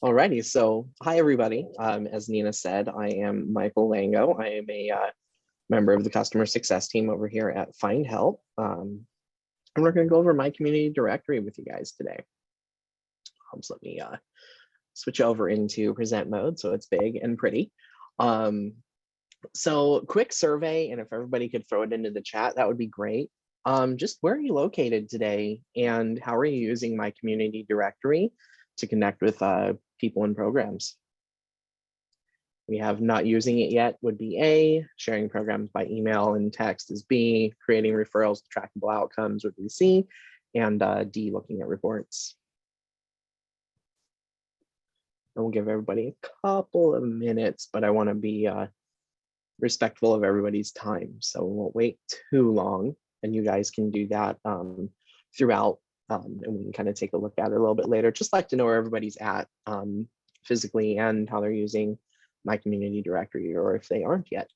Alrighty, so hi everybody. As Nina said, I am Michael Lango. I am a member of the customer success team over here at Find Help. And we're going to go over my community directory with you guys today. So let me switch over into present mode so it's big and pretty. So quick survey, and if everybody could throw it into the chat, that would be great. Just where are you located today and how are you using my community directory to connect with people and programs? We have not using it yet would be A, sharing programs by email and text is B, creating referrals to trackable outcomes would be C, and D, looking at reports. And we'll give everybody a couple of minutes, but I want to be respectful of everybody's time. So we won't wait too long, and you guys can do that throughout, and we can kind of take a look at it a little bit later. Just like to know where everybody's at physically and how they're using my community directory, or if they aren't yet.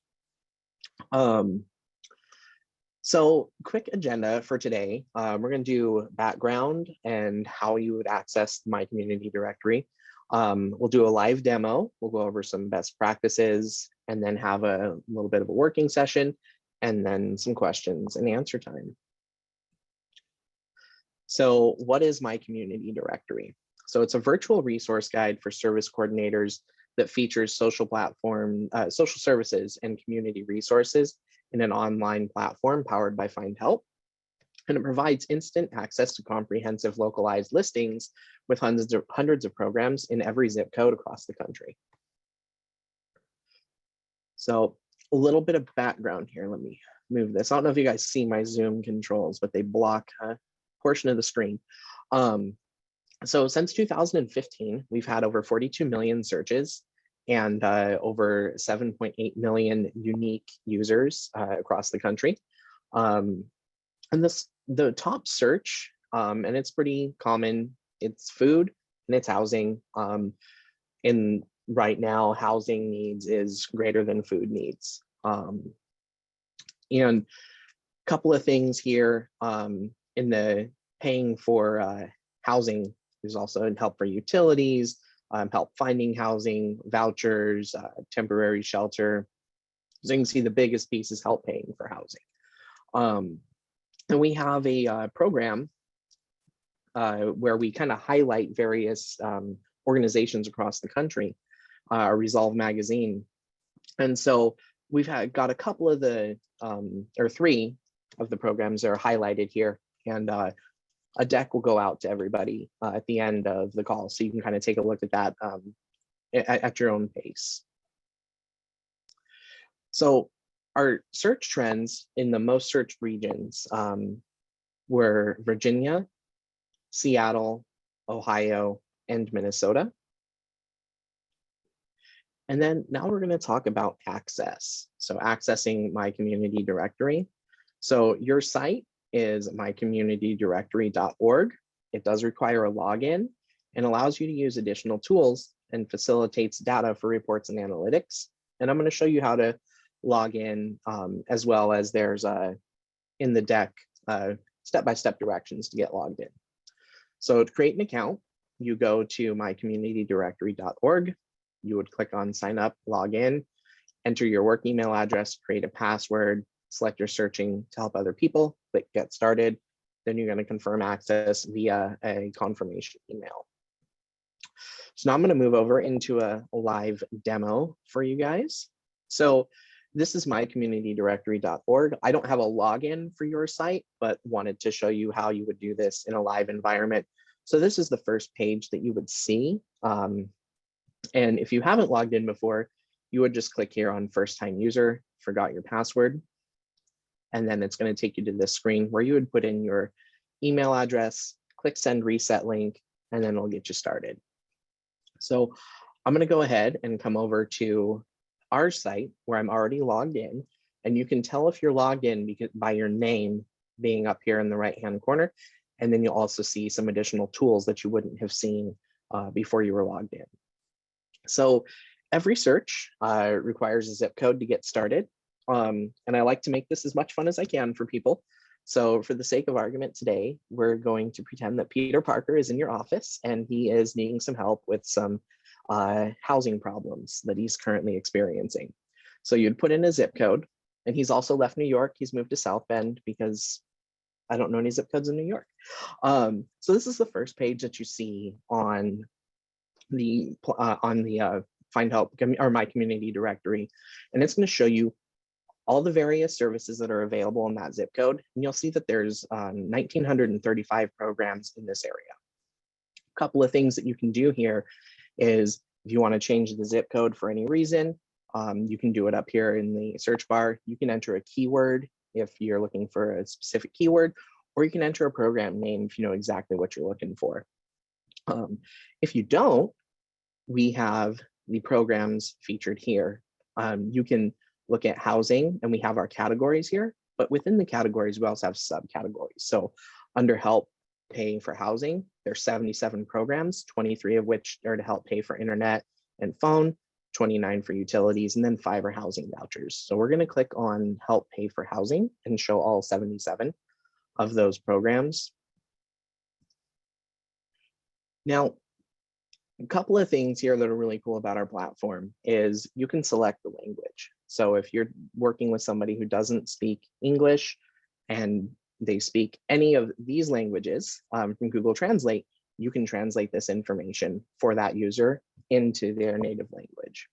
So quick agenda for today. We're going to do background and how you would access my community directory. We'll do a live demo. We'll go over some best practices and then have a little bit of a working session and then some questions and answer time. So what is my community directory? So it's a virtual resource guide for service coordinators that features social services and community resources in an online platform powered by Find Help. And it provides instant access to comprehensive localized listings with hundreds of programs in every zip code across the country. So a little bit of background here. Let me move this. I don't know if you guys see my Zoom controls, but they block a portion of the screen. So since 2015, we've had over 42 million searches and over 7.8 million unique users across the country. And the top search, and it's pretty common, it's food and it's housing. And right now, housing needs is greater than food needs. And a couple of things here in the paying for housing, there's also help for utilities, help finding housing, vouchers, temporary shelter. So you can see the biggest piece is help paying for housing. And we have a program where we kind of highlight various organizations across the country, Resolve Magazine. And so we've got a couple of the, or three of the programs that are highlighted here. And a deck will go out to everybody at the end of the call. So you can kind of take a look at that at your own pace. So our search trends in the most searched regions were Virginia, Seattle, Ohio, and Minnesota. And then now we're going to talk about access. So accessing my community directory. So your site is mycommunitydirectory.org. It does require a login and allows you to use additional tools and facilitates data for reports and analytics. And I'm going to show you how to log in, as well as there's in the deck step-by-step directions to get logged in. So to create an account, you go to mycommunitydirectory.org. You would click on sign up, log in, enter your work email address, create a password, select your searching to help other people, click get started. Then you're going to confirm access via a confirmation email. So now I'm going to move over into a live demo for you guys. So this is mycommunitydirectory.org. I don't have a login for your site, but wanted to show you how you would do this in a live environment. So this is the first page that you would see. And if you haven't logged in before, you would just click here on first time user, forgot your password. And then it's going to take you to this screen where you would put in your email address, click send reset link, and then it'll get you started. So I'm going to go ahead and come over to our site where I'm already logged in. And you can tell if you're logged in by your name being up here in the right-hand corner. And then you'll also see some additional tools that you wouldn't have seen before you were logged in. So every search requires a zip code to get started. And I like to make this as much fun as I can for people. So for the sake of argument today, we're going to pretend that Peter Parker is in your office and he is needing some help with some housing problems that he's currently experiencing. So you'd put in a zip code, and he's also left New York. He's moved to South Bend because I don't know any zip codes in New York. So this is the first page that you see on the Find Help or My Community directory, and it's going to show you all the various services that are available in that zip code. And you'll see that there's 1,935 programs in this area. A couple of things that you can do here is if you want to change the zip code for any reason, you can do it up here in the search bar. You can enter a keyword if you're looking for a specific keyword, or you can enter a program name if you know exactly what you're looking for. If you don't, we have the programs featured here. You can look at housing, and we have our categories here, but within the categories, we also have subcategories. So under help pay for housing, there's 77 programs, 23 of which are to help pay for internet and phone, 29 for utilities, and then 5 are housing vouchers. So we're going to click on help pay for housing and show all 77 of those programs. Now, a couple of things here that are really cool about our platform is you can select the language. So if you're working with somebody who doesn't speak English and they speak any of these languages from Google Translate, you can translate this information for that user into their native language.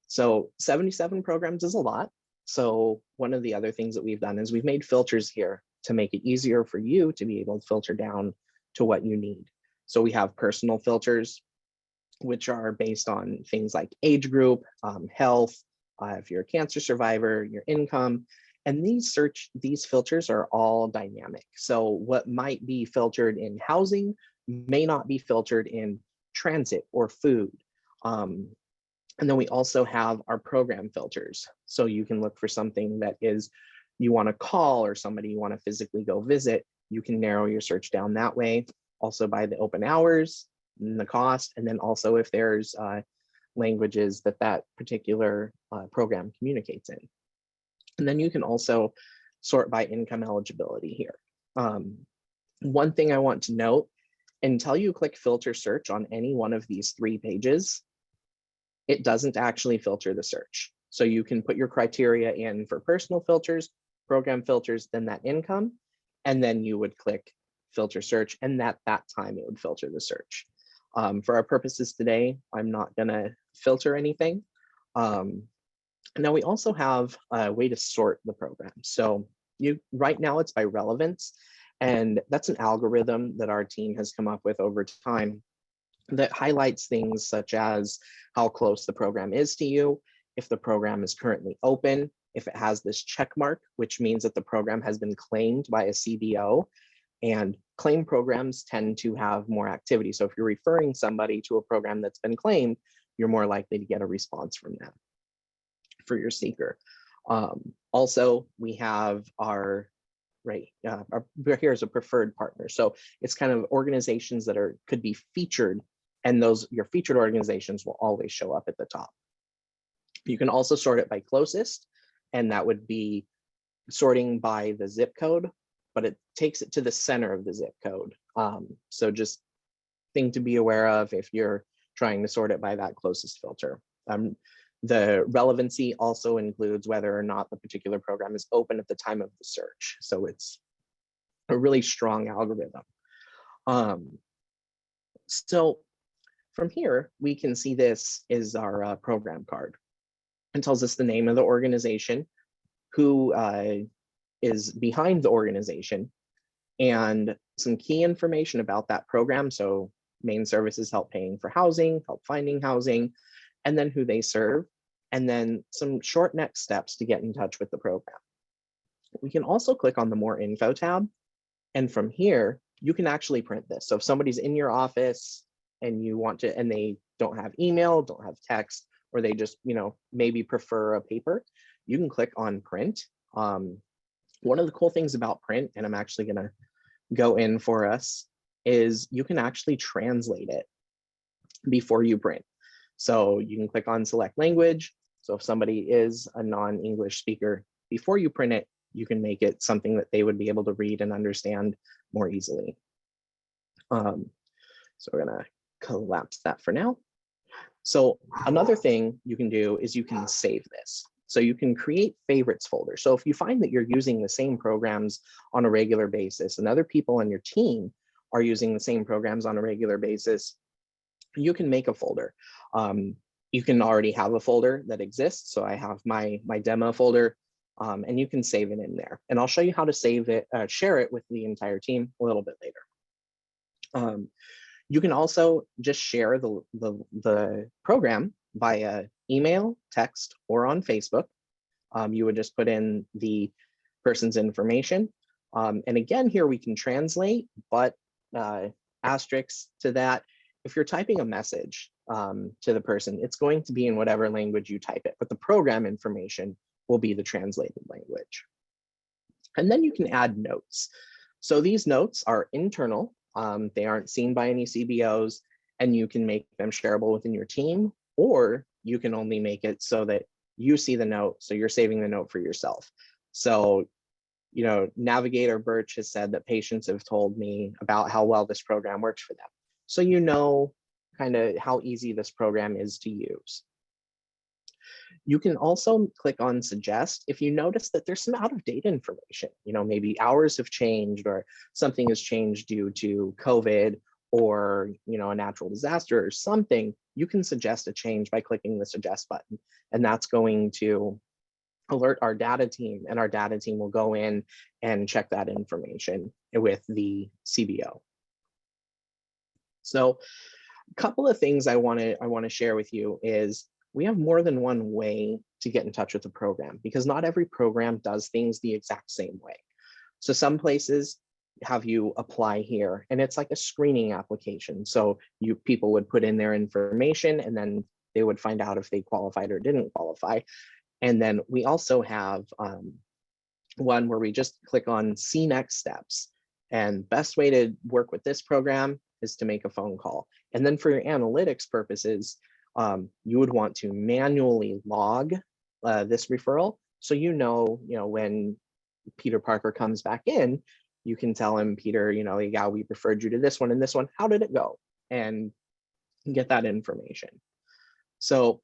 So 77 programs is a lot. So one of the other things that we've done is we've made filters here to make it easier for you to be able to filter down to what you need. So we have personal filters, which are based on things like age group, health, if you're a cancer survivor, your income, and these filters are all dynamic. So what might be filtered in housing may not be filtered in transit or food. And then we also have our program filters. So you can look for something that is you want to call or somebody you want to physically go visit. You can narrow your search down that way. Also by the open hours and the cost, and then also if there's languages that particular program communicates in. And then you can also sort by income eligibility here. One thing I want to note, until you click filter search on any one of these 3 pages, it doesn't actually filter the search. So you can put your criteria in for personal filters, program filters, then that income, and then you would click filter search, and at that time it would filter the search. For our purposes today, I'm not gonna filter anything. Now we also have a way to sort the program. So right now it's by relevance, and that's an algorithm that our team has come up with over time that highlights things such as how close the program is to you, if the program is currently open, if it has this check mark, which means that the program has been claimed by a CBO, and claim programs tend to have more activity. So if you're referring somebody to a program that's been claimed, you're more likely to get a response from them for your seeker. Also, we have our here's a preferred partner. So it's kind of organizations that could be featured, and your featured organizations will always show up at the top. You can also sort it by closest, and that would be sorting by the zip code, but it takes it to the center of the zip code. So just thing to be aware of if you're trying to sort it by that closest filter. The relevancy also includes whether or not the particular program is open at the time of the search. So it's a really strong algorithm. So from here, we can see this is our program card. It tells us the name of the organization, who is behind the organization, and some key information about that program. So main services, help paying for housing, help finding housing, and then who they serve, and then some short next steps to get in touch with the program. We can also click on the More Info tab, and from here, you can actually print this. So if somebody's in your office and you want to, and they don't have email, don't have text, or they just, maybe prefer a paper, you can click on print. One of the cool things about print, and I'm actually gonna go in for us, is you can actually translate it before you print. So you can click on select language. So if somebody is a non-English speaker, before you print it, you can make it something that they would be able to read and understand more easily. So we're gonna collapse that for now. So another thing you can do is you can save this. So you can create favorites folder. So if you find that you're using the same programs on a regular basis and other people on your team are using the same programs on a regular basis, you can make a folder. You can already have a folder that exists. So I have my demo folder, and you can save it in there. And I'll show you how to save it, share it with the entire team a little bit later. You can also just share the program via email, text, or on Facebook. You would just put in the person's information. And again, here we can translate, but asterisks to that. If you're typing a message to the person, it's going to be in whatever language you type it, but the program information will be the translated language. And then you can add notes. So these notes are internal. They aren't seen by any CBOs, and you can make them shareable within your team, or you can only make it so that you see the note, so you're saving the note for yourself. So, you know, Navigator Birch has said that patients have told me about how well this program works for them. So you know kind of how easy this program is to use. You can also click on suggest if you notice that there's some out of date information. You know, maybe hours have changed or something has changed due to COVID or, you know, a natural disaster or something. You can suggest a change by clicking the suggest button, and that's going to alert our data team, and our data team will go in and check that information with the CBO. So a couple of things I want to share with you is we have more than one way to get in touch with the program, because not every program does things the exact same way. So some places have you apply here, and it's like a screening application. So people would put in their information, and then they would find out if they qualified or didn't qualify. And then we also have one where we just click on see next steps. And best way to work with this program is to make a phone call. And then for your analytics purposes, you would want to manually log this referral. So you know when Peter Parker comes back in, you can tell him, Peter, you know, yeah, we referred you to this one and this one. How did it go? And get that information. So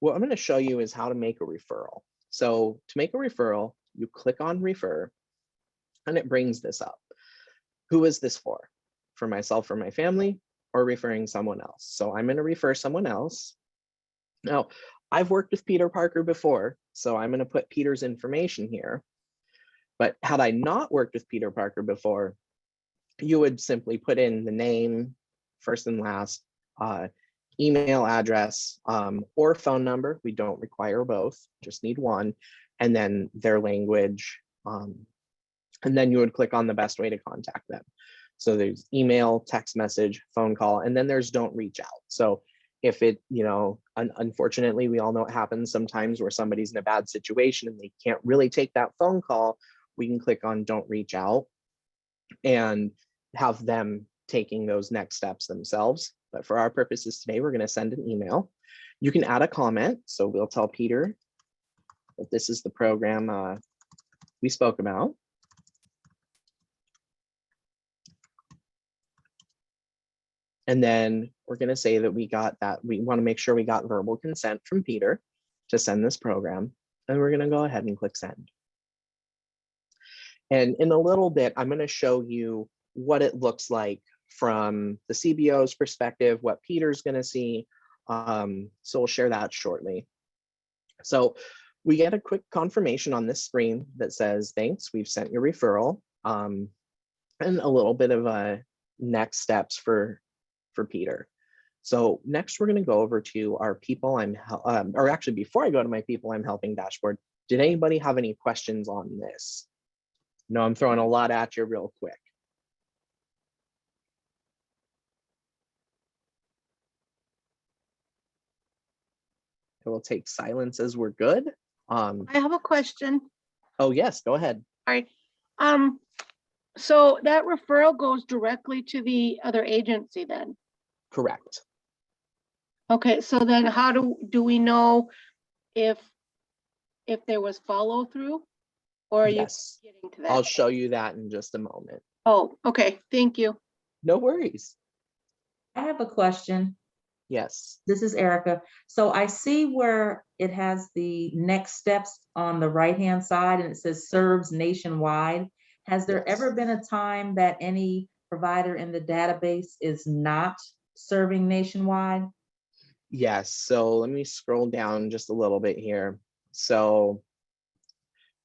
what I'm going to show you is how to make a referral. So to make a referral, you click on refer, and it brings this up. Who is this for? For myself, for my family, or referring someone else? So I'm going to refer someone else. Now, I've worked with Peter Parker before, so I'm going to put Peter's information here. But had I not worked with Peter Parker before, you would simply put in the name, first and last, email address, or phone number. We don't require both, just need one, and then their language. And then you would click on the best way to contact them. So there's email, text message, phone call, and then there's don't reach out. So if it, you know, unfortunately, we all know it happens sometimes where somebody's in a bad situation and they can't really take that phone call, we can click on don't reach out and have them taking those next steps themselves. But for our purposes today, we're going to send an email. You can add a comment. So we'll tell Peter that this is the program we spoke about. And then we're going to say that we want to make sure we got verbal consent from Peter to send this program. And we're going to go ahead and click send. And in a little bit, I'm going to show you what it looks like from the CBO's perspective, what Peter's going to see. So we'll share that shortly. So we get a quick confirmation on this screen that says, thanks, we've sent your referral, and a little bit of next steps for Peter. So next we're going to go over to our people or actually before I go to my people I'm helping dashboard, did anybody have any questions on this? No, I'm throwing a lot at you real quick. I will take silence as we're good. I have a question. Oh yes, go ahead. All right. So that referral goes directly to the other agency then? Correct. Okay, so then how do we know if there was follow through? Or are Yes, you getting to that? I'll show you that in just a moment. Oh, okay, thank you. No worries. I have a question. Yes. This is Erica. So I see where it has the next steps on the right-hand side and it says serves nationwide. Has there Yes. ever been a time that any provider in the database is not serving nationwide? Yes. So let me scroll down just a little bit here. So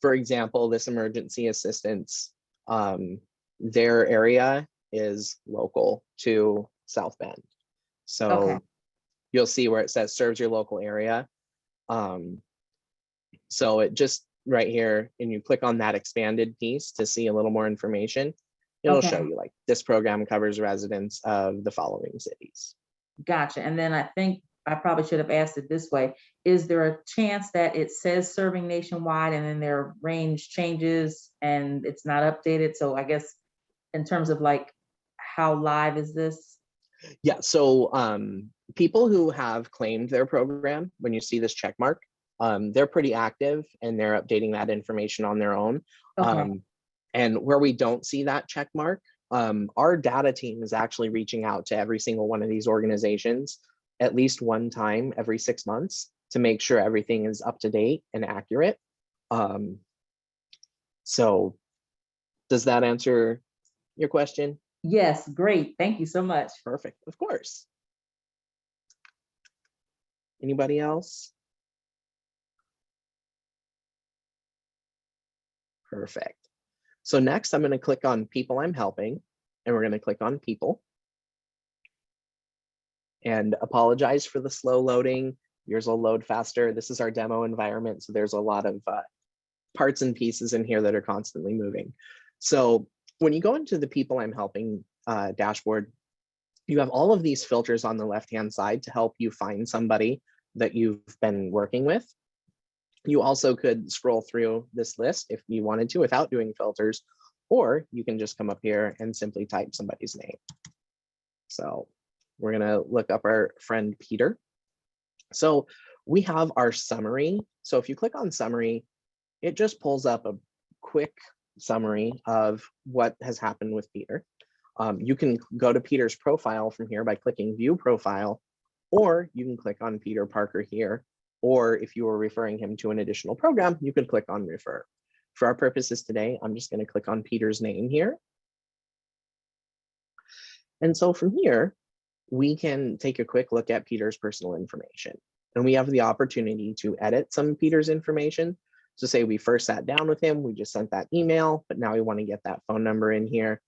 for example, this emergency assistance, their area is local to South Bend. So Okay. you'll see where it says serves your local area. So it just right here, and you click on that expanded piece to see a little more information. It'll show Okay. you like this program covers residents of the following cities. Gotcha. And then I think I probably should have asked it this way. Is there a chance that it says serving nationwide and then their range changes and it's not updated? So I guess in terms of like, how live is this? Yeah, so people who have claimed their program, when you see this check mark, they're pretty active and they're updating that information on their own. Okay. And where we don't see that check mark, our data team is actually reaching out to every single one of these organizations at least one time every 6 months to make sure everything is up to date and accurate. So does that answer your question? Yes, great. Thank you so much. Perfect, of course. Anybody else? Perfect. So next I'm going to click on people I'm helping, and we're going to click on people. And apologize for the slow loading. Yours will load faster. This is our demo environment, so there's a lot of parts and pieces in here that are constantly moving. So when you go into the people I'm helping dashboard, you have all of these filters on the left-hand side to help you find somebody that you've been working with. You also could scroll through this list if you wanted to without doing filters, or you can just come up here and simply type somebody's name. So we're gonna look up our friend Peter. So we have our summary. So if you click on summary, it just pulls up a quick summary of what has happened with Peter. You can go to Peter's profile from here by clicking view profile, or you can click on Peter Parker here. Or if you were referring him to an additional program, you could click on refer. For our purposes today, I'm just going to click on Peter's name here. And so from here, we can take a quick look at Peter's personal information. And we have the opportunity to edit some of Peter's information. So say we first sat down with him, we just sent that email, but now we want to get that phone number in here.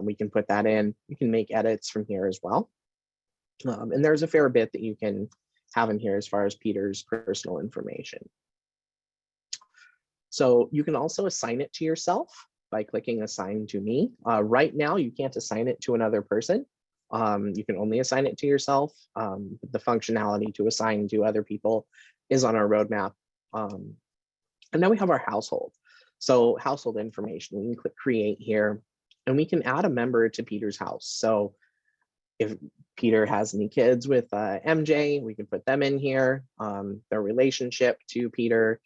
We can put that in. You can make edits from here as well. And there's a fair bit that you can have in here as far as Peter's personal information. So you can also assign it to yourself by clicking assign to me. Right now, you can't assign it to another person. You can only assign it to yourself. The functionality to assign to other people is on our roadmap. And then we have our household. So household information, we can click create here, and we can add a member to Peter's house. So if Peter has any kids with MJ, we can put them in here. Their relationship to Peter,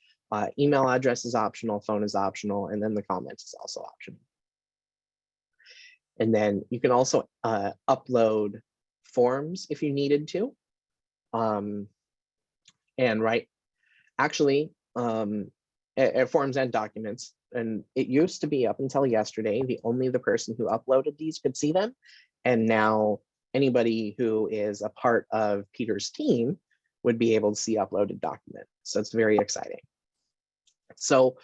email address is optional, phone is optional, and then the comments is also optional. And then you can also upload forms if you needed to. And actually, forms and documents. And it used to be up until yesterday, only the person who uploaded these could see them. And now anybody who is a part of Peter's team would be able to see uploaded documents. So it's very exciting. So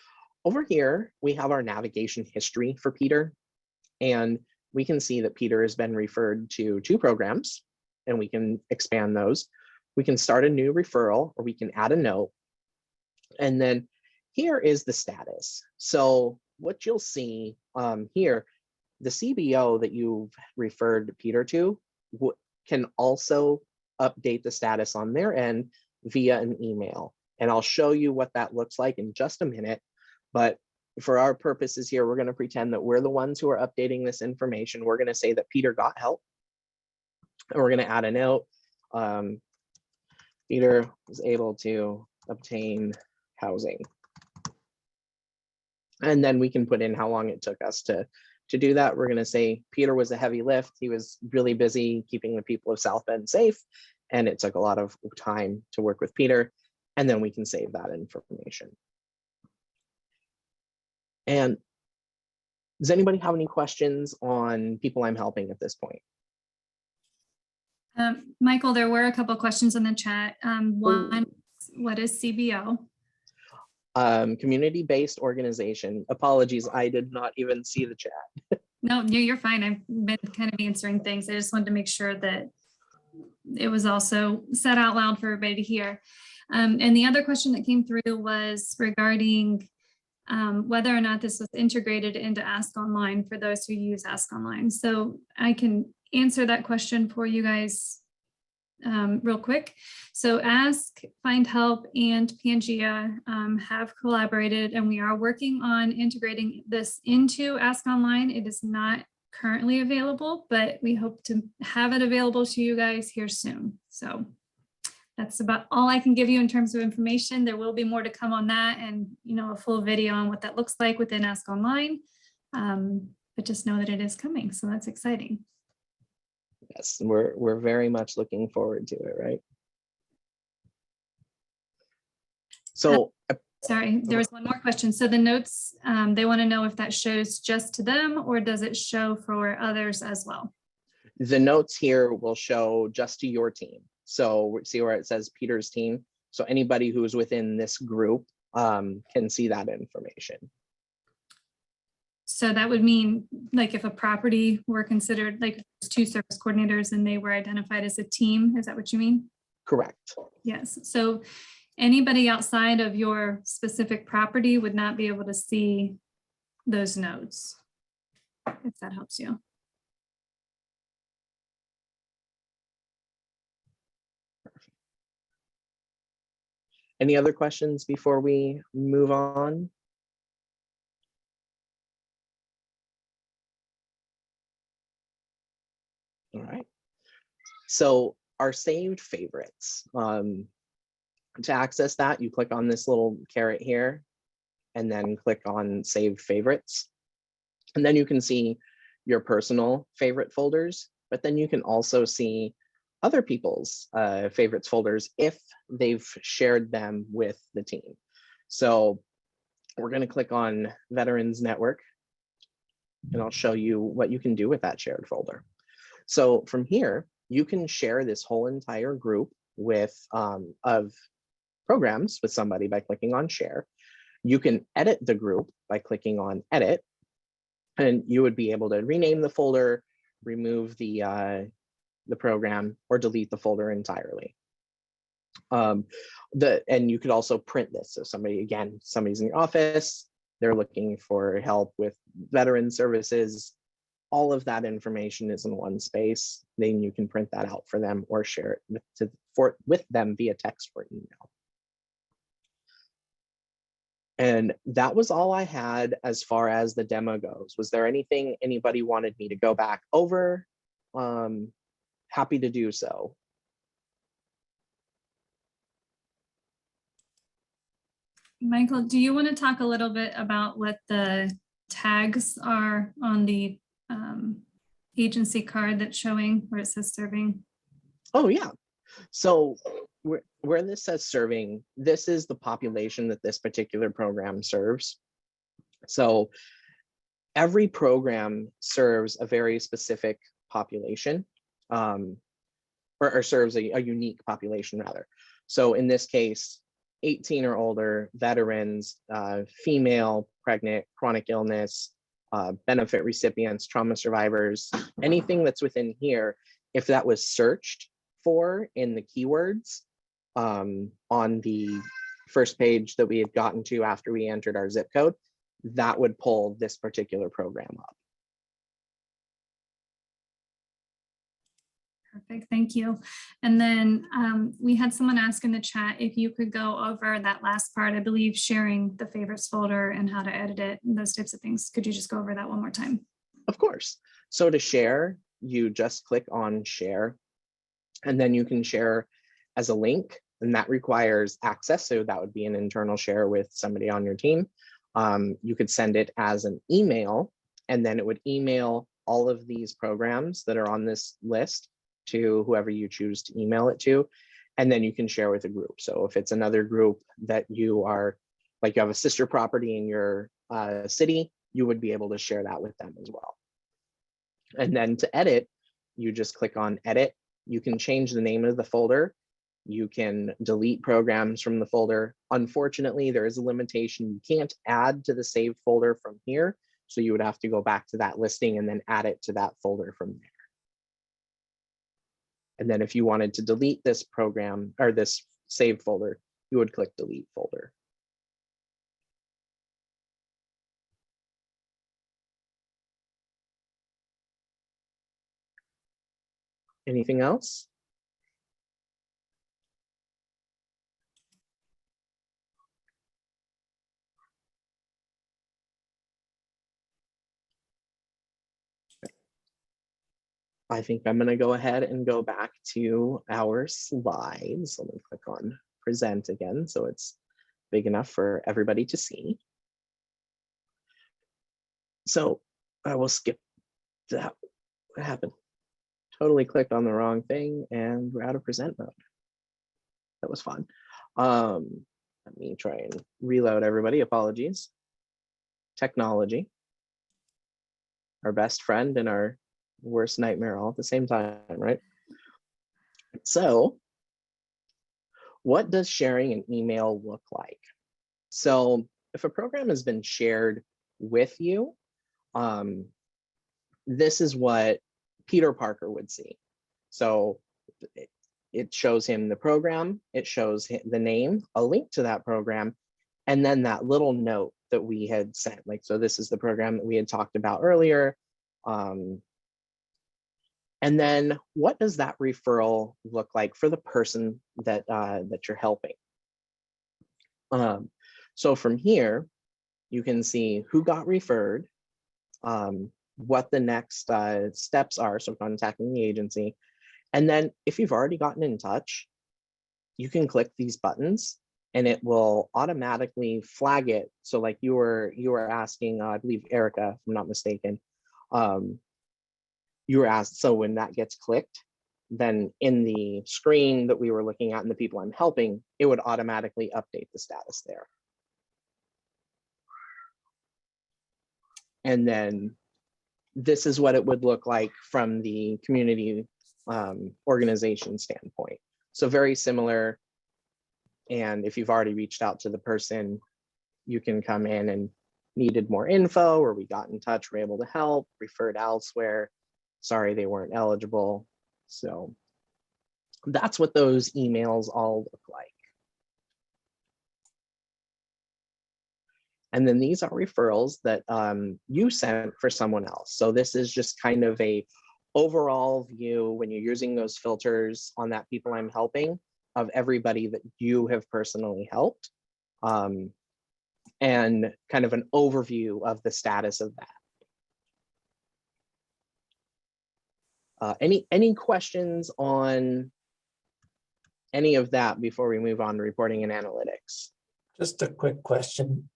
over here, we have our navigation history for Peter. And we can see that Peter has been referred to 2 programs, and we can expand those. We can start a new referral, or we can add a note. And then here is the status. So what you'll see here, the CBO that you've referred Peter to can also update the status on their end via an email. And I'll show you what that looks like in just a minute. But for our purposes here, we're going to pretend that we're the ones who are updating this information. We're going to say that Peter got help. And we're going to add a note. Peter was able to obtain housing. And then we can put in how long it took us to do that. We're going to say Peter was a heavy lift. He was really busy keeping the people of South Bend safe. and it took a lot of time to work with Peter, and then we can save that information. And does anybody have any questions on people I'm helping at this point? Michael, there were a couple of questions in the chat. One, what is CBO? Community-based organization. Apologies, I did not even see the chat. No, you're fine. I've been kind of answering things. I just wanted to make sure that it was also said out loud for everybody to hear. And the other question that came through was regarding whether or not this was integrated into Ask Online for those who use Ask Online. So I can answer that question for you guys real quick. So Ask, Find Help, and Pangea have collaborated, and we are working on integrating this into Ask Online. It is not currently available, but we hope to have it available to you guys here soon. So that's about all I can give you in terms of information. There will be more to come on that, and a full video on what that looks like within Ask Online. But just know that it is coming, so that's exciting. Yes, we're very much looking forward to it, right? So sorry, there was one more question. So the notes, they want to know if that shows just to them, or does it show for others as well? The notes here will show just to your team. So see where it says Peter's team. So anybody who's within this group can see that information. So that would mean, like, if a property were considered, like, two service coordinators and they were identified as a team, is that what you mean? Correct. Yes. So anybody outside of your specific property would not be able to see those notes, if that helps you. Any other questions before we move on? All right. So our saved favorites. To access that, you click on this little caret here, and then click on Save Favorites. And then you can see your personal favorite folders, but then you can also see other people's favorites folders if they've shared them with the team. So we're going to click on Veterans Network, and I'll show you what you can do with that shared folder. So from here, you can share this whole entire group with of programs with somebody by clicking on Share. You can edit the group by clicking on Edit, and you would be able to rename the folder, remove the program, or delete the folder entirely. And you could also print this. So somebody's in your office, they're looking for help with veteran services. All of that information is in one space. Then you can print that out for them or share it with them via text or email. And that was all I had as far as the demo goes. Was there anything anybody wanted me to go back over? Happy to do so. Michael, do you want to talk a little bit about what the tags are on the agency card that's showing where it says serving? Oh, yeah. So where this says serving, this is the population that this particular program serves. So every program serves a very specific population, or serves a unique population rather. So in this case, 18 or older, veterans, female, pregnant, chronic illness, benefit recipients, trauma survivors, anything that's within here, if that was searched for in the keywords on the first page that we had gotten to after we entered our zip code, that would pull this particular program up. Perfect, thank you. And then we had someone ask in the chat if you could go over that last part, I believe sharing the favorites folder and how to edit it and those types of things. Could you just go over that one more time? Of course. So to share, you just click on share, and then you can share as a link, and that requires access. So that would be an internal share with somebody on your team. You could send it as an email, and then it would email all of these programs that are on this list to whoever you choose to email it to, and then you can share with a group. So if it's another group that you are, like you have a sister property in your city, you would be able to share that with them as well. And then to edit, you just click on edit. You can change the name of the folder. You can delete programs from the folder. Unfortunately, there is a limitation. You can't add to the saved folder from here. So you would have to go back to that listing and then add it to that folder from there. And then if you wanted to delete this program or this saved folder, you would click delete folder. Anything else? I think I'm going to go ahead and go back to our slides. Let me click on present again so it's big enough for everybody to see. So I will skip that. What happened? Totally clicked on the wrong thing and we're out of present mode. That was fun. Let me try and reload everybody. Apologies. Technology, our best friend and our worst nightmare all at the same time, right? So what does sharing an email look like? So if a program has been shared with you, this is what Peter Parker would see. So it shows him the program, it shows him the name, a link to that program, and then that little note that we had sent. Like, so this is the program that we had talked about earlier. And then what does that referral look like for the person that, that you're helping? So from here, you can see who got referred, what the next steps are, so contacting the agency. And then if you've already gotten in touch, you can click these buttons and it will automatically flag it. So like you were asking, I believe Erica, if I'm not mistaken, you were asked, so when that gets clicked, then in the screen that we were looking at and the people I'm helping, it would automatically update the status there. And then this is what it would look like from the community organization standpoint. So very similar. And if you've already reached out to the person, you can come in and needed more info, or we got in touch, we're able to help, referred elsewhere. Sorry, they weren't eligible. So that's what those emails all look like. And then these are referrals that you sent for someone else. So this is just kind of a overall view when you're using those filters on that people I'm helping of everybody that you have personally helped, and kind of an overview of the status of that. Any questions on any of that before we move on to reporting and analytics? Just a quick question,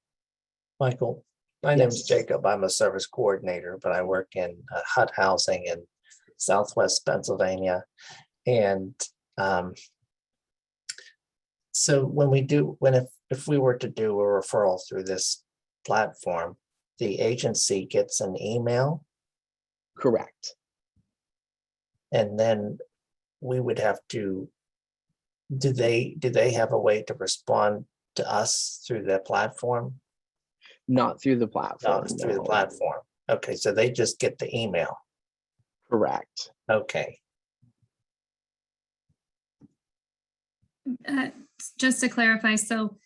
Michael. My name is Yes. Jacob. I'm a service coordinator, but I work in HUD housing in Southwest Pennsylvania. And so when if we were to do a referral through this platform, the agency gets an email. Correct. And then we would have to, do they have a way to respond to us through the platform? Not through the platform. Not through the no. platform. Okay, so they just get the email. Correct. Okay. Just to clarify, so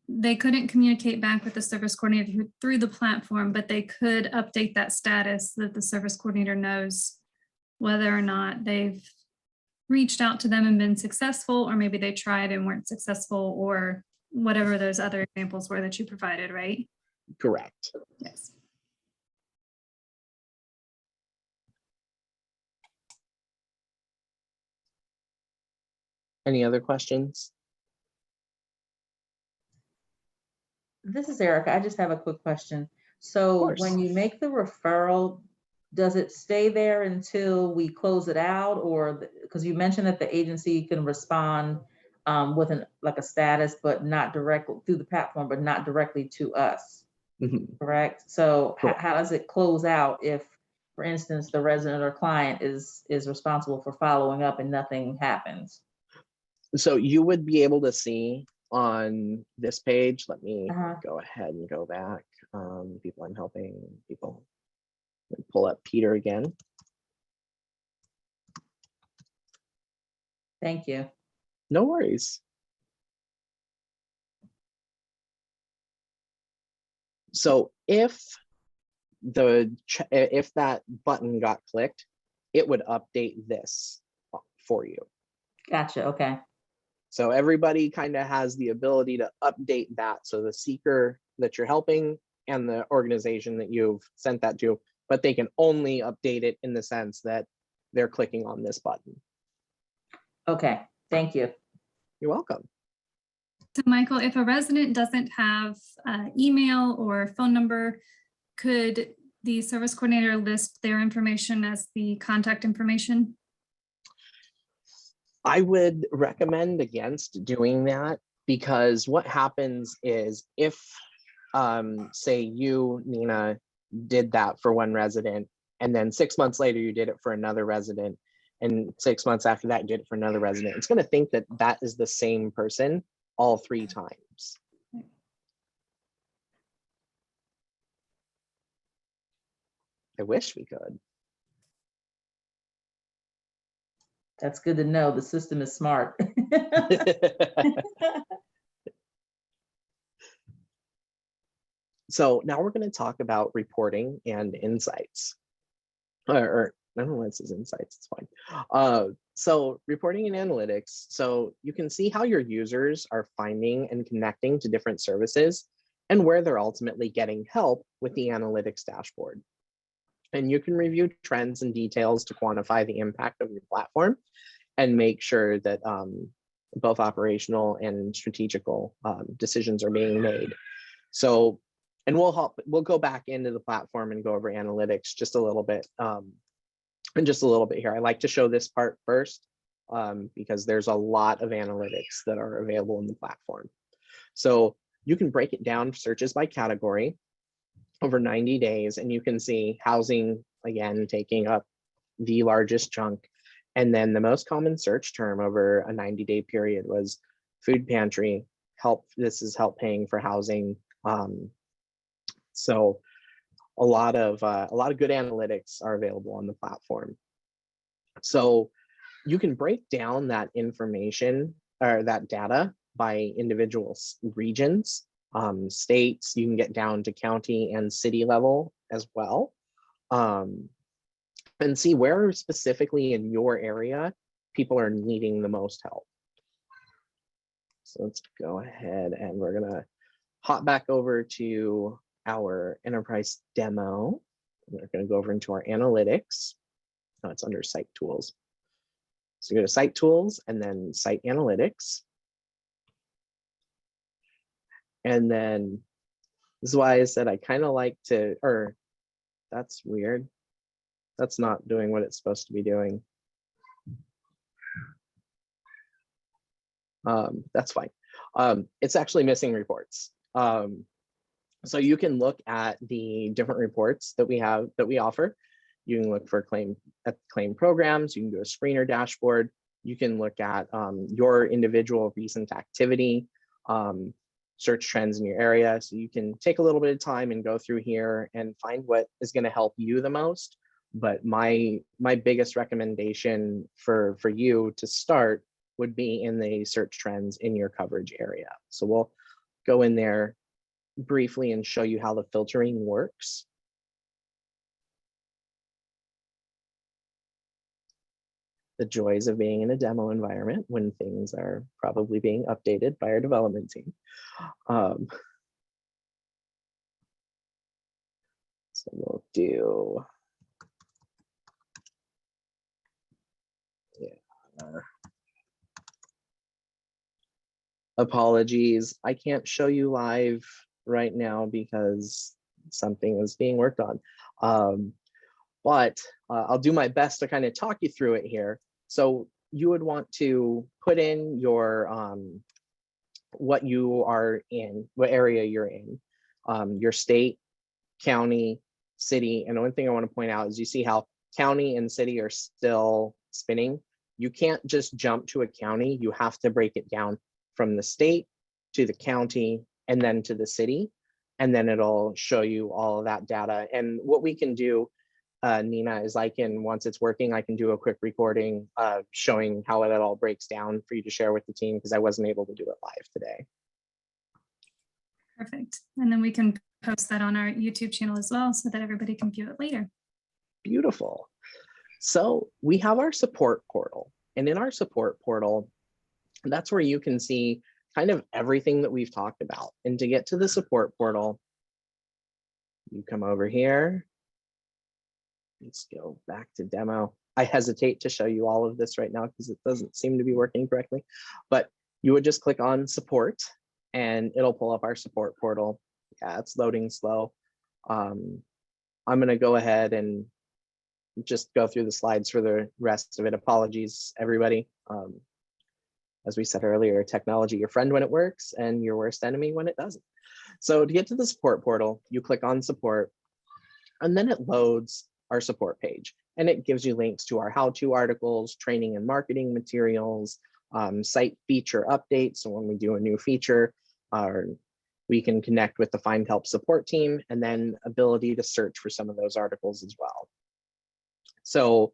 they couldn't communicate back with the service coordinator through the platform, but they could update that status so that the service coordinator knows whether or not they've reached out to them and been successful, or maybe they tried and weren't successful, or whatever those other examples were that you provided, right? Correct. Yes. Any other questions? This is Erica. I just have a quick question. So course. when you make the referral, does it stay there until we close it out, or, because you mentioned that the agency can respond with like a status, but not directly through the platform, but not directly to us, Mhm. correct? So Correct. how does it close out if, for instance, the resident or client is responsible for following up and nothing happens? So you would be able to see on this page, let me Uh-huh. go ahead and go back. People I'm helping, people. Let me pull up Peter again. Thank you. No worries. So if that button got clicked, it would update this for you. Gotcha. Okay. So everybody kind of has the ability to update that. So the seeker that you're helping and the organization that you've sent that to, but they can only update it in the sense that they're clicking on this button. Okay. Thank you. You're welcome. So Michael, if a resident doesn't have email or phone number, could the service coordinator list their information as the contact information? I would recommend against doing that, because what happens is if, say you, Nina, did that for one resident, and then 6 months later you did it for another resident, and 6 months after that you did it for another resident, it's going to think that that is the same person all 3 times. I wish we could. That's good to know. The system is smart. So now we're going to talk about reporting and insights. Or I don't know why it says insights, it's fine. So reporting and analytics. So you can see how your users are finding and connecting to different services and where they're ultimately getting help with the analytics dashboard. And you can review trends and details to quantify the impact of your platform and make sure that both operational and strategical decisions are being made. So, and we'll go back into the platform and go over analytics just a little bit, here. I like to show this part first because there's a lot of analytics that are available in the platform. So you can break it down, searches by category over 90 days, and you can see housing, again, taking up the largest chunk. And then the most common search term over a 90-day period was food pantry, help. This is help paying for housing. So a lot of good analytics are available on the platform. So you can break down that information or that data by individual regions, states. You can get down to county and city level as well, and see where specifically in your area people are needing the most help. So let's go ahead and we're gonna hop back over to our enterprise demo. We're gonna go over into our analytics. Oh, it's under site tools. So go to site tools and then site analytics. And then this is why I said I kind of like to, or that's weird. That's not doing what it's supposed to be doing. That's fine. It's actually missing reports. So you can look at the different reports that we have, that we offer. You can look for claim programs. You can do a screener dashboard. You can look at your individual recent activity, search trends in your area. So you can take a little bit of time and go through here and find what is going to help you the most. But my biggest recommendation for you to start would be in the search trends in your coverage area. So we'll go in there briefly and show you how the filtering works. The joys of being in a demo environment when things are probably being updated by our development team. So we'll do, apologies, I can't show you live right now because something is being worked on. but I'll do my best to kind of talk you through it here. So you would want to put in your what you are in, what area you're in, your state, county, city. And the one thing I want to point out is you see how county and city are still spinning. You can't just jump to a county. You have to break it down from the state to the county and then to the city. And then it'll show you all of that data. And what we can do, Nina, is once it's working, I can do a quick recording showing how it all breaks down for you to share with the team, because I wasn't able to do it live today. Perfect. And then we can post that on our YouTube channel as well so that everybody can view it later. Beautiful. So we have our support portal, and in our support portal, that's where you can see kind of everything that we've talked about. And to get to the support portal, you come over here. Let's go back to demo. I hesitate to show you all of this right now because it doesn't seem to be working correctly, but you would just click on support and it'll pull up our support portal. Yeah, it's loading slow. I'm going to go ahead and just go through the slides for the rest of it. Apologies, everybody. As we said earlier, technology, your friend when it works and your worst enemy when it doesn't. So to get to the support portal, you click on support, and then it loads our support page. And it gives you links to our how-to articles, training and marketing materials, site feature updates. So when we do a new feature, we can connect with the Find Help support team, and then ability to search for some of those articles as well. So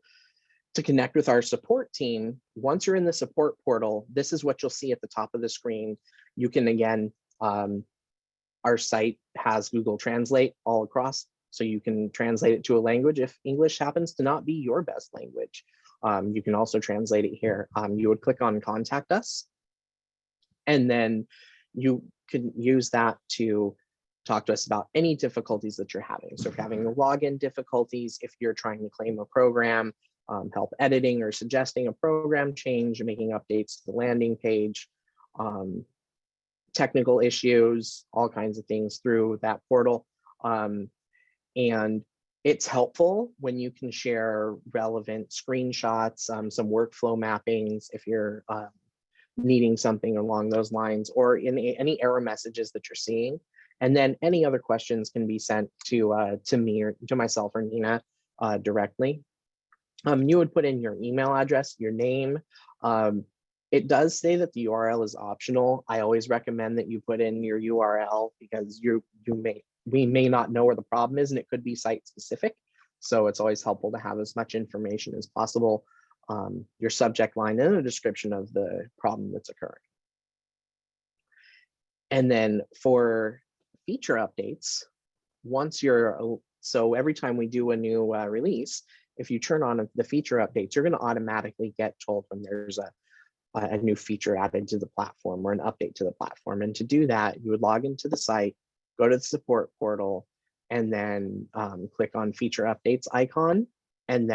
to connect with our support team, once you're in the support portal, this is what you'll see at the top of the screen. You can, again, our site has Google Translate all across, so you can translate it to a language if English happens to not be your best language. You can also translate it here. You would click on Contact Us, and then you can use that to talk to us about any difficulties that you're having. So if you're having login difficulties, if you're trying to claim a program, help editing or suggesting a program change, making updates to the landing page, technical issues, all kinds of things through that portal. And it's helpful when you can share relevant screenshots, some workflow mappings, if you're needing something along those lines, or in any error messages that you're seeing. And then any other questions can be sent to me or to myself or Nina directly. You would put in your email address, your name. It does say that the URL is optional. I always recommend that you put in your URL because we may not know where the problem is, and it could be site specific. So it's always helpful to have as much information as possible, your subject line and a description of the problem that's occurring. And then for feature updates, so every time we do a new release, if you turn on the feature updates, you're going to automatically get told when there's a new feature added to the platform or an update to the platform. And to do that, you would log into the site, go to the support portal, and then click on feature updates icon. And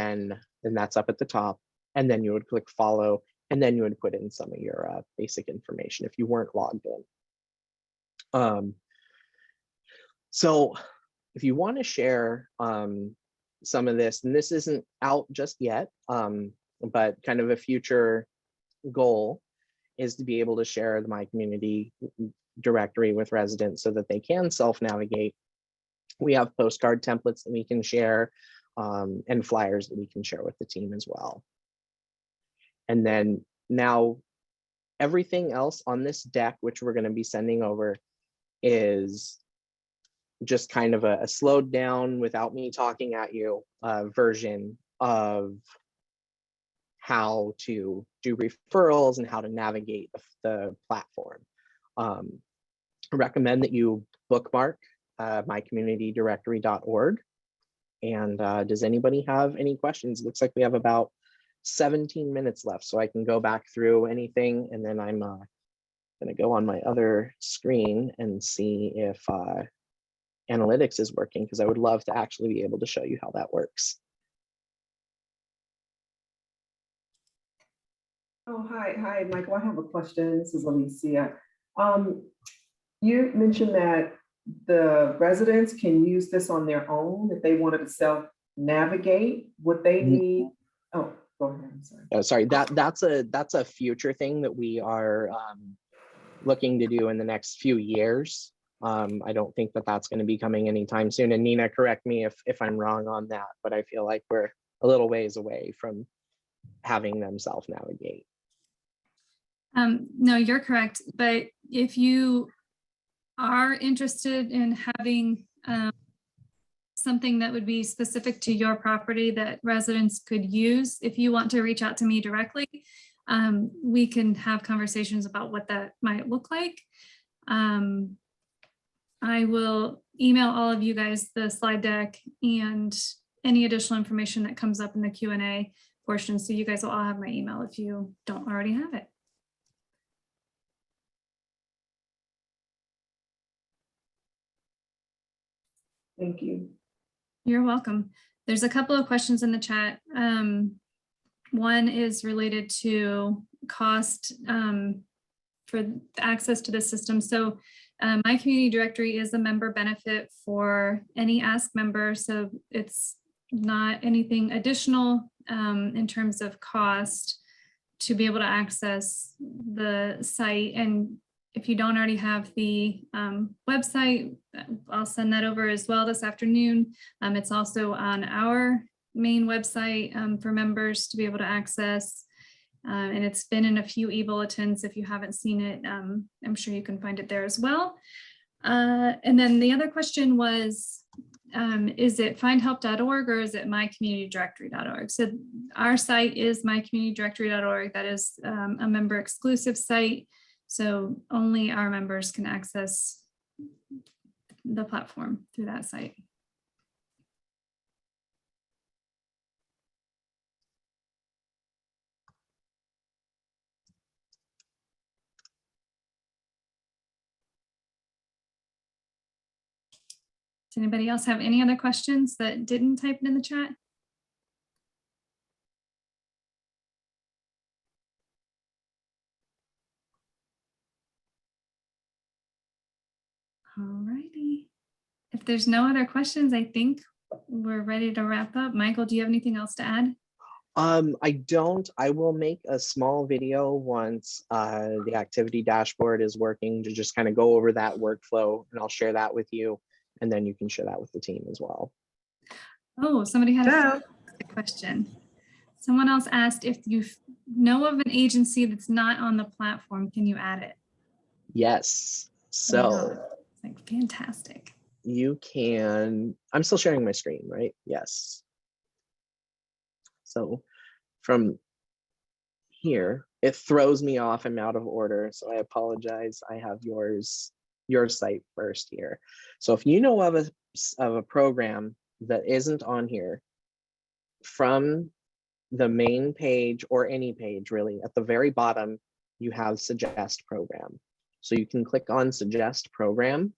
that's up at the top. And then you would click follow, and then you would put in some of your basic information if you weren't logged in. So if you want to share some of this, and this isn't out just yet, but kind of a future goal is to be able to share the My Community directory with residents so that they can self-navigate. We have postcard templates that we can share, and flyers that we can share with the team as well. And then now everything else on this deck, which we're going to be sending over, is just kind of a slowed down, without me talking at you, version of how to do referrals and how to navigate the platform. I recommend that you bookmark mycommunitydirectory.org. And does anybody have any questions? It looks like we have about 17 minutes left, so I can go back through anything, and then I'm going to go on my other screen and see if analytics is working, because I would love to actually be able to show you how that works. Oh, hi, Michael. I have a question. This is Alicia. You mentioned that the residents can use this on their own if they wanted to navigate? Would they need, oh, go ahead, I'm sorry. Sorry, that's a future thing that we are looking to do in the next few years. I don't think that that's going to be coming anytime soon. And Nina, correct me if I'm wrong on that, but I feel like we're a little ways away from having them self-navigate. No, you're correct. But if you are interested in having something that would be specific to your property that residents could use, if you want to reach out to me directly, we can have conversations about what that might look like. I will email all of you guys the slide deck and any additional information that comes up in the Q&A portion. So you guys will all have my email if you don't already have it. Thank you. You're welcome. There's a couple of questions in the chat. One is related to cost for access to the system. So my community directory is a member benefit for any Ask member. So it's not anything additional in terms of cost to be able to access the site. And if you don't already have the website, I'll send that over as well this afternoon. It's also on our main website for members to be able to access. And it's been in a few e-bulletins. If you haven't seen it, I'm sure you can find it there as well. And then the other question was, is it findhelp.org or is it mycommunitydirectory.org? So our site is mycommunitydirectory.org. That is a member exclusive site. So only our members can access the platform through that site. Does anybody else have any other questions that didn't type it in the chat? All righty. If there's no other questions, I think we're ready to wrap up. Michael, do you have anything else to add? I don't. I will make a small video once the activity dashboard is working to just kind of go over that workflow, and I'll share that with you, and then you can share that with the team as well. Oh, somebody had a question. Someone else asked if you know of an agency that's not on the platform, can you add it? Yes. Oh, So it's like fantastic. you can, I'm still sharing my screen, right? Yes. So from here, it throws me off. I'm out of order. So I apologize. I have your site first here. So if you know of a program that isn't on here, from the main page or any page really, at the very bottom, you have suggest program. So you can click on suggest program.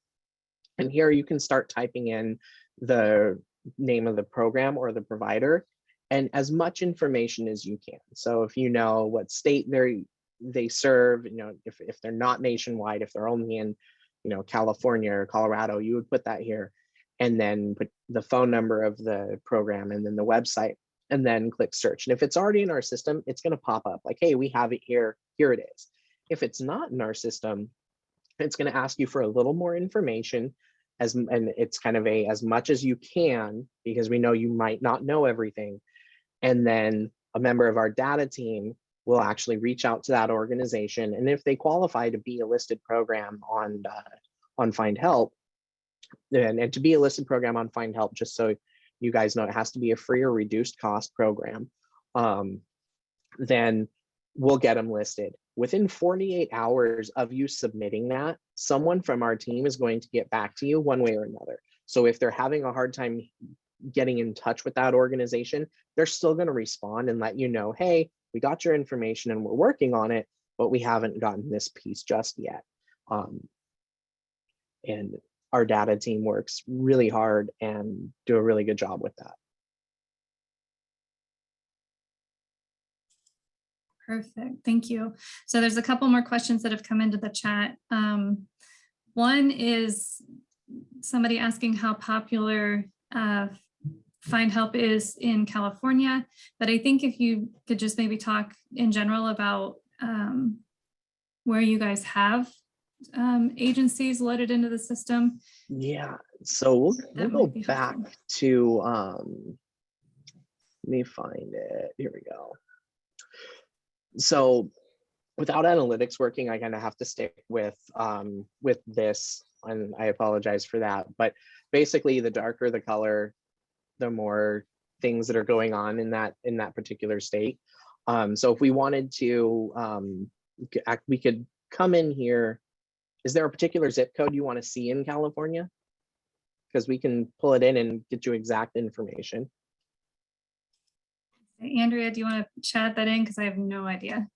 And here you can start typing in the name of the program or the provider and as much information as you can. So if you know what state they serve, you know, if they're not nationwide, if they're only in, you know, California or Colorado, you would put that here and then put the phone number of the program and then the website and then click search. And if it's already in our system, it's going to pop up like, hey, we have it here. Here it is. If it's not in our system, it's going to ask you for a little more information and it's kind of as much as you can, because we know you might not know everything. And then a member of our data team will actually reach out to that organization. And if they qualify to be a listed program on Find Help, and to be a listed program on Find Help, just so you guys know, it has to be a free or reduced cost program, then we'll get them listed. Within 48 hours of you submitting that, someone from our team is going to get back to you one way or another. So if they're having a hard time getting in touch with that organization, they're still going to respond and let you know, hey, we got your information and we're working on it, but we haven't gotten this piece just yet. And our data team works really hard and do a really good job with that. Perfect, thank you. So there's a couple more questions that have come into the chat. One is somebody asking how popular Find Help is in California, but I think if you could just maybe talk in general about where you guys have agencies loaded into the system. Yeah, so we'll That go might be back helpful. to, let me find it. Here we go. So without analytics working, I kind of have to stick with this, and I apologize for that. But basically, the darker the color, the more things that are going on in that particular state. So if we wanted to, we could come in here. Is there a particular zip code you want to see in California? Because we can pull it in and get you exact information. Andrea, do you want to chat that in? Because I have no idea.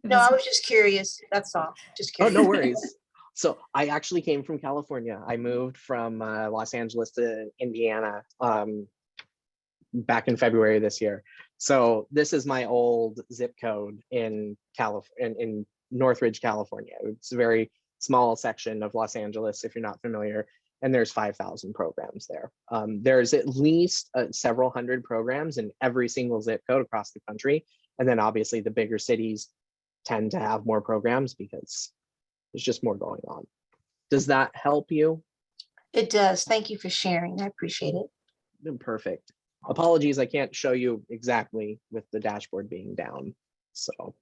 No, I was just curious. That's all. Just Oh, curious. no worries. So I actually came from California. I moved from Los Angeles to Indiana back in February this year. So this is my old zip code in Northridge, California. It's a very small section of Los Angeles, if you're not familiar, and there's 5,000 programs there. There's at least several hundred programs in every single zip code across the country. And then obviously the bigger cities tend to have more programs because there's just more going on. Does that help you? It does. Thank you for sharing. I appreciate it. Perfect. Apologies, I can't show you exactly with the dashboard being down. So.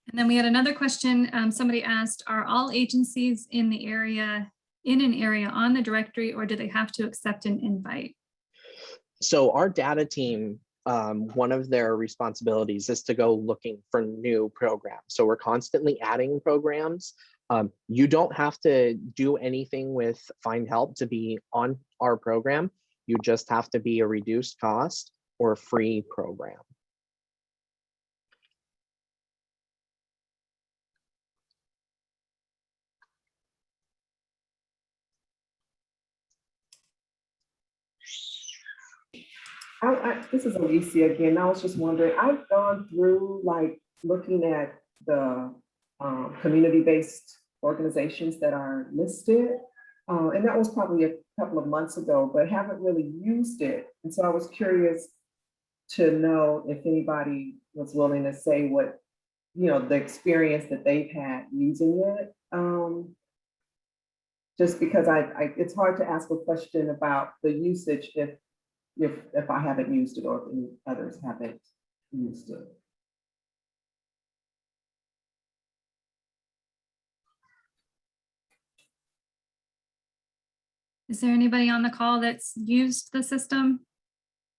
And then we had another question. Somebody asked, are all agencies in an area on the directory, or do they have to accept an invite? So our data team, one of their responsibilities is to go looking for new programs. So we're constantly adding programs. You don't have to do anything with Find Help to be on our program. You just have to be a reduced cost or free program. This is Alicia again. I was just wondering, I've gone through like looking at the community-based organizations that are listed. And that was probably a couple of months ago, but haven't really used it. And so I was curious to know if anybody was willing to say what, the experience that they've had using it. Just because it's hard to ask a question about the usage if I haven't used it or if any others haven't used it. Is there anybody on the call that's used the system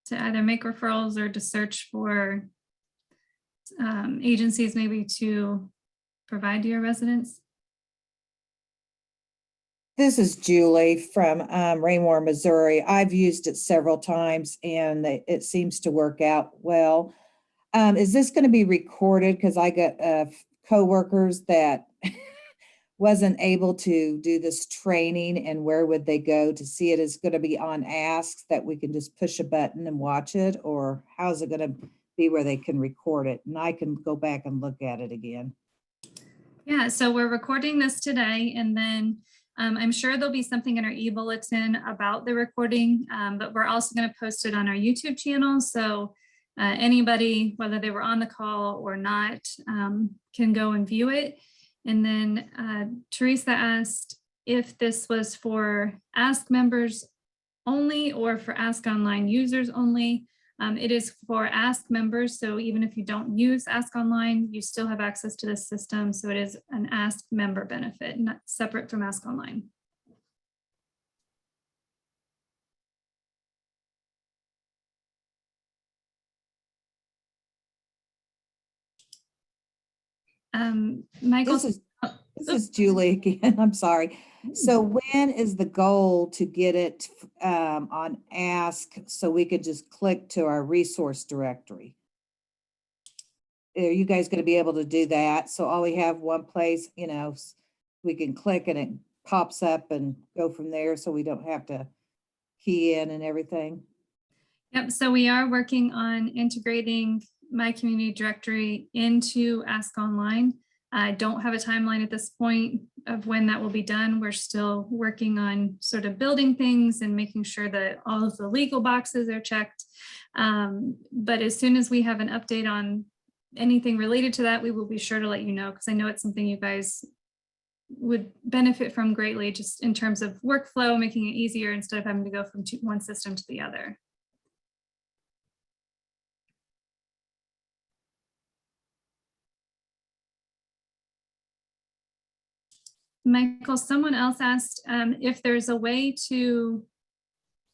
to either make referrals or to search for agencies maybe to provide to your residents? This is Julie from Raymore, Missouri. I've used it several times and it seems to work out well. Is this going to be recorded? Because I got coworkers that wasn't able to do this training, and where would they go to see it? Is going to be on Ask that we can just push a button and watch it, or how's it going to be where they can record it and I can go back and look at it again? Yeah, so we're recording this today, and then I'm sure there'll be something in our e-bulletin about the recording, but we're also going to post it on our YouTube channel. So anybody, whether they were on the call or not, can go and view it. And then Teresa asked if this was for Ask members only or for Ask Online users only. It is for Ask members. So even if you don't use Ask Online, you still have access to this system. So it is an Ask member benefit, not separate from Ask Online. Michael. This is Julie again. I'm sorry. So when is the goal to get it on Ask so we could just click to our resource directory? Are you guys going to be able to do that? So all we have one place, we can click and it pops up and go from there, so we don't have to key in and everything. Yep, so we are working on integrating My Community Directory into Ask Online. I don't have a timeline at this point of when that will be done. We're still working on sort of building things and making sure that all of the legal boxes are checked. But as soon as we have an update on anything related to that, we will be sure to let you know, because I know it's something you guys would benefit from greatly, just in terms of workflow, making it easier instead of having to go from one system to the other. Michael, someone else asked if there's a way to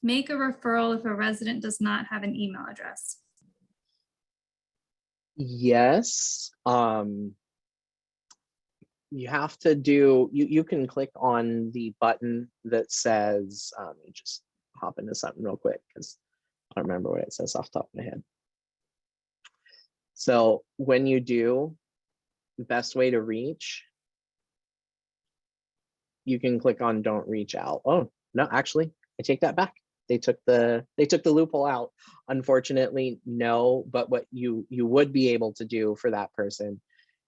make a referral if a resident does not have an email address. Yes. You have to do, you can click on the button that says, let me just hop into something real quick because I don't remember what it says off the top of my head. So when you do, the best way to reach, you can click on don't reach out. Oh, no, actually, I take that back. They took the loophole out. Unfortunately, no, but what you would be able to do for that person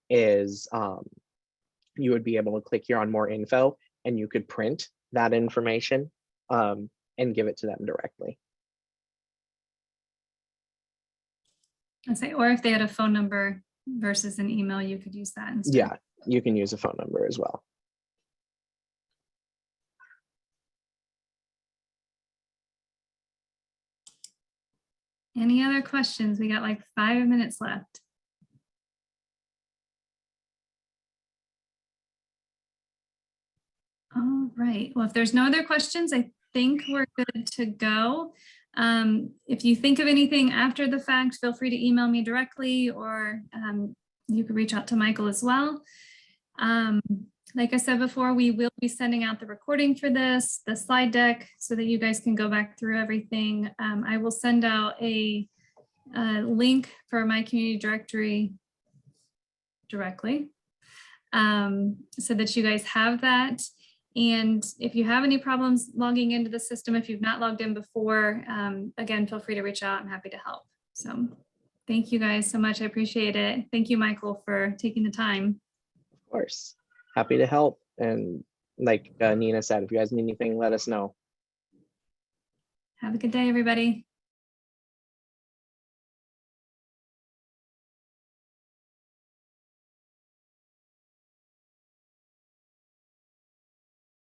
is you would be able to click here on more info, and you could print that information and give it to them directly. I say, or if they had a phone number versus an email, you could use that instead. Yeah, you can use a phone number as well. Any other questions? We got like 5 minutes left. All right. Well, if there's no other questions, I think we're good to go. If you think of anything after the fact, feel free to email me directly, or you could reach out to Michael as well. Like I said before, we will be sending out the recording for this, the slide deck, so that you guys can go back through everything. I will send out a link for my community directory directly, so that you guys have that. And if you have any problems logging into the system, if you've not logged in before, again, feel free to reach out. I'm happy to help. So thank you guys so much. I appreciate it. Thank you, Michael, for taking the time. Of course, happy to help. And like Nina said, if you guys need anything, let us know. Have a good day, everybody.